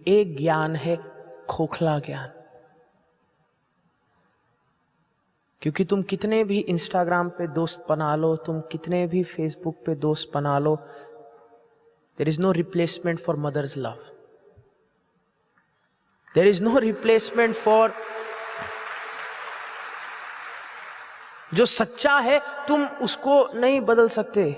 एक ज्ञान है खोखला ज्ञान। क्योंकि तुम कितने भी इंस्टाग्राम पे दोस्त बना लो, तुम कितने भी फेसबुक पे दोस्त बना लो, there is no replacement for mother's love. There is no replacement for जो सच्चा है, तुम उसको नहीं बदल सकते।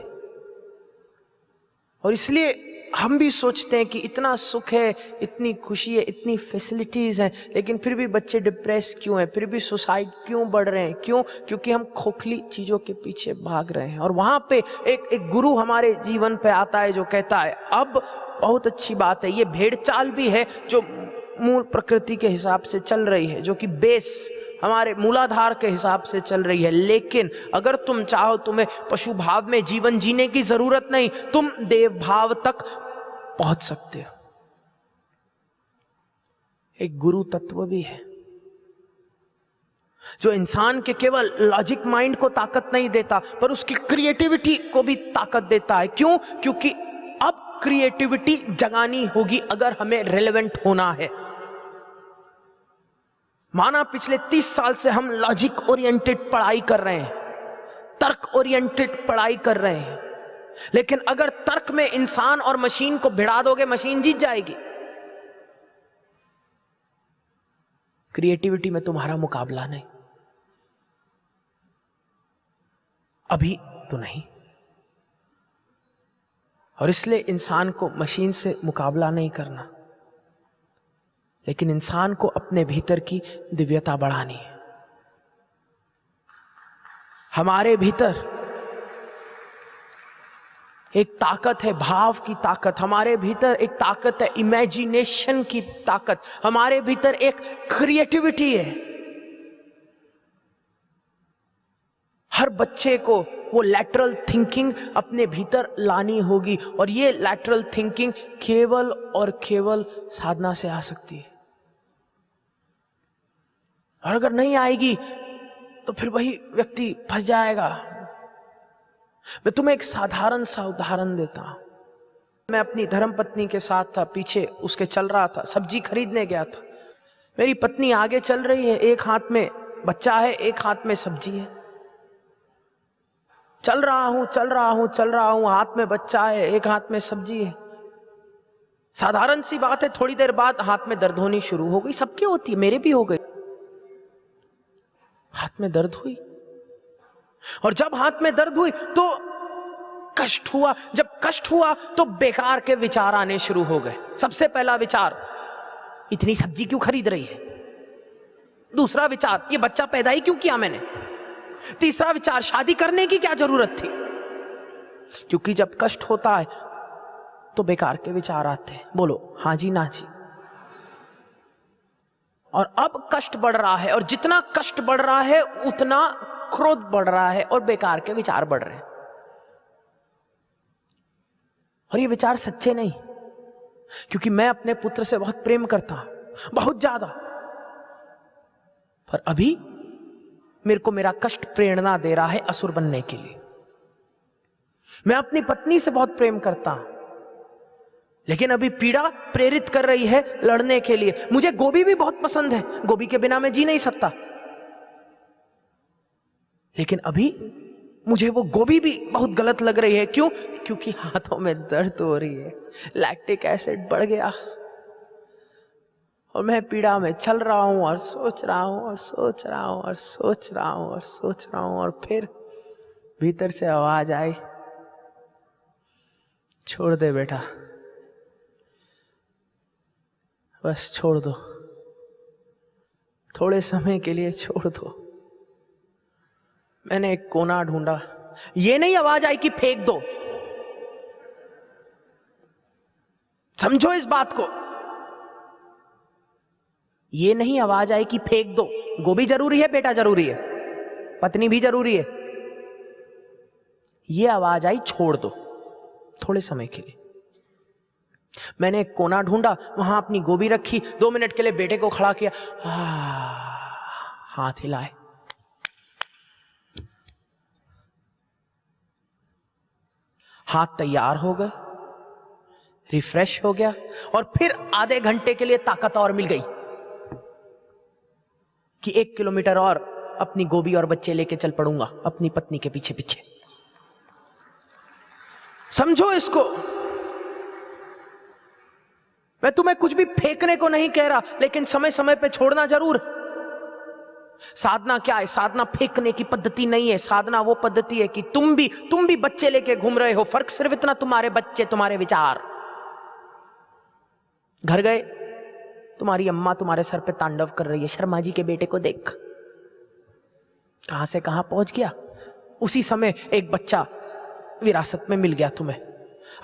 और इसलिए हम भी सोचते हैं कि इतना सुख है, इतनी खुशी है, इतनी फैसिलिटीज हैं, लेकिन फिर भी बच्चे डिप्रेस क्यों हैं, फिर भी सुसाइड क्यों बढ़ रहे हैं? क्यों? क्योंकि हम खोखली चीजों के पीछे भाग रहे हैं। और वहां पे एक गुरु हमारे जीवन पे आता है जो कहता है अब बहुत अच्छी बात है, ये भेड़ चाल भी है जो मूल प्रकृति के हिसाब से चल रही है, जो कि बेस हमारे मूलाधार के हिसाब से चल रही है, लेकिन अगर तुम चाहो तुम्हें पशु भाव में जीवन जीने की जरूरत नहीं, तुम देव भाव तक पहुंच सकते हो। एक गुरु तत्व भी है जो इंसान के केवल लॉजिक माइंड को ताकत नहीं देता, पर उसकी क्रिएटिविटी को भी ताकत देता है। क्यों? क्योंकि अब क्रिएटिविटी जगानी होगी अगर हमें रेलेवेंट होना है। माना पिछले 30 साल से हम लॉजिक ओरिएंटेड पढ़ाई कर रहे हैं, तर्क ओरिएंटेड पढ़ाई कर रहे हैं, लेकिन अगर तर्क में इंसान और मशीन को भिड़ा दोगे, मशीन जीत जाएगी। क्रिएटिविटी में तुम्हारा मुकाबला नहीं, अभी तो नहीं। और इसलिए इंसान को मशीन से मुकाबला नहीं करना, लेकिन इंसान को अपने भीतर की दिव्यता बढ़ानी है। हमारे भीतर एक ताकत है, भाव की ताकत। हमारे भीतर एक ताकत है, इमेजिनेशन की ताकत। हमारे भीतर एक क्रिएटिविटी है। हर बच्चे को वो लैटरल थिंकिंग अपने भीतर लानी होगी, और ये लैटरल थिंकिंग केवल और केवल साधना से आ सकती है। और अगर नहीं आएगी तो फिर वही व्यक्ति फंस जाएगा। मैं तुम्हें एक साधारण सा उदाहरण देता हूं। मैं अपनी धर्मपत्नी के साथ था, पीछे उसके चल रहा था, सब्जी खरीदने गया था। मेरी पत्नी आगे चल रही है, एक हाथ में बच्चा है, एक हाथ में सब्जी है। चल रहा हूं, हाथ में बच्चा है, एक हाथ में सब्जी है। साधारण सी बात है, थोड़ी देर बाद हाथ में दर्द होनी शुरू हो गई। सबके होती है, मेरे भी हो गई। हाथ में दर्द हुई, और जब हाथ में दर्द हुई तो कष्ट हुआ। जब कष्ट हुआ तो बेकार के विचार आने शुरू हो गए। सबसे पहला विचार, इतनी सब्जी क्यों खरीद रही है? दूसरा विचार, ये बच्चा पैदा ही क्यों किया मैंने? तीसरा विचार, शादी करने की क्या जरूरत थी? क्योंकि जब कष्ट होता है तो बेकार के विचार आते हैं। बोलो हाँ जी ना जी। और अब कष्ट बढ़ रहा है, और जितना कष्ट बढ़ रहा है उतना क्रोध बढ़ रहा है, और बेकार के विचार बढ़ रहे हैं। और ये विचार सच्चे नहीं, क्योंकि मैं अपने पुत्र से बहुत प्रेम करता हूं, बहुत ज्यादा। पर अभी मेरे को मेरा कष्ट प्रेरणा दे रहा है असुर बनने के लिए। मैं अपनी पत्नी से बहुत प्रेम करता हूं, लेकिन अभी पीड़ा प्रेरित कर रही है लड़ने के लिए। मुझे गोभी भी बहुत पसंद है, गोभी के बिना मैं जी नहीं सकता, लेकिन अभी मुझे वो गोभी भी बहुत गलत लग रही है। क्यों? क्योंकि हाथों में दर्द हो रही है, लैक्टिक एसिड बढ़ गया, और मैं पीड़ा में चल रहा हूं, और सोच रहा हूं, और सोच रहा हूं, और सोच रहा हूं, और सोच रहा हूं। और फिर भीतर से आवाज आई, छोड़ दे बेटा, बस छोड़ दो, थोड़े समय के लिए छोड़ दो। मैंने एक कोना ढूंढा। ये नहीं आवाज आई कि फेंक दो, समझो इस बात को। ये नहीं आवाज आई कि फेंक दो। गोभी जरूरी है, बेटा जरूरी है, पत्नी भी जरूरी है। ये आवाज आई छोड़ दो थोड़े समय के लिए। मैंने एक कोना ढूंढा, वहां अपनी गोभी रखी, 2 मिनट के लिए बेटे को खड़ा किया, हाथ हिलाए, हाथ तैयार हो गए। रिफ्रेश हो गया और फिर आधे घंटे के लिए ताकत और मिल गई कि 1 किलोमीटर और अपनी गोभी और बच्चे लेके चल पड़ूंगा अपनी पत्नी के पीछे पीछे। समझो इसको, मैं तुम्हें कुछ भी फेंकने को नहीं कह रहा, लेकिन समय समय पे छोड़ना जरूर। साधना क्या है? साधना फेंकने की पद्धति नहीं है। साधना वो पद्धति है कि तुम भी बच्चे लेके घूम रहे हो। फर्क सिर्फ इतना, तुम्हारे बच्चे, तुम्हारे विचार। घर गए, तुम्हारी अम्मा तुम्हारे सर पे तांडव कर रही है, शर्मा जी के बेटे को देख कहां से कहां पहुंच गया। उसी समय एक बच्चा विरासत में मिल गया तुम्हें।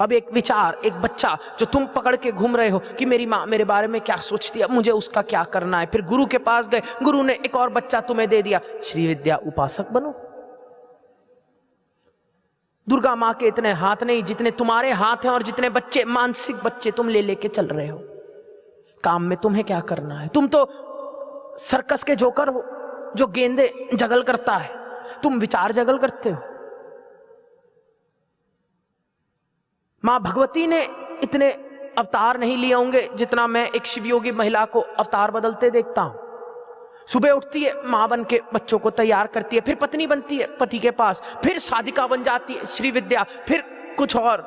अब एक विचार, एक बच्चा जो तुम पकड़ के घूम रहे हो कि मेरी माँ मेरे बारे में क्या सोचती है, मुझे उसका क्या करना है। फिर गुरु के पास गए, गुरु ने एक और बच्चा तुम्हें दे दिया, श्री विद्या उपासक बनो। दुर्गा माँ के इतने हाथ नहीं जितने तुम्हारे हाथ हैं, और जितने बच्चे, मानसिक बच्चे तुम ले लेके चल रहे हो। काम में तुम्हें क्या करना है? तुम तो सर्कस के जोकर हो जो गेंदे जगल करता है, तुम विचार जगल करते हो। मां भगवती ने इतने अवतार नहीं लिए होंगे जितना मैं एक शिवयोगी महिला को अवतार बदलते देखता हूं। सुबह उठती है, मां बन के बच्चों को तैयार करती है, फिर पत्नी बनती है पति के पास, फिर साधिका बन जाती है श्री विद्या, फिर कुछ और।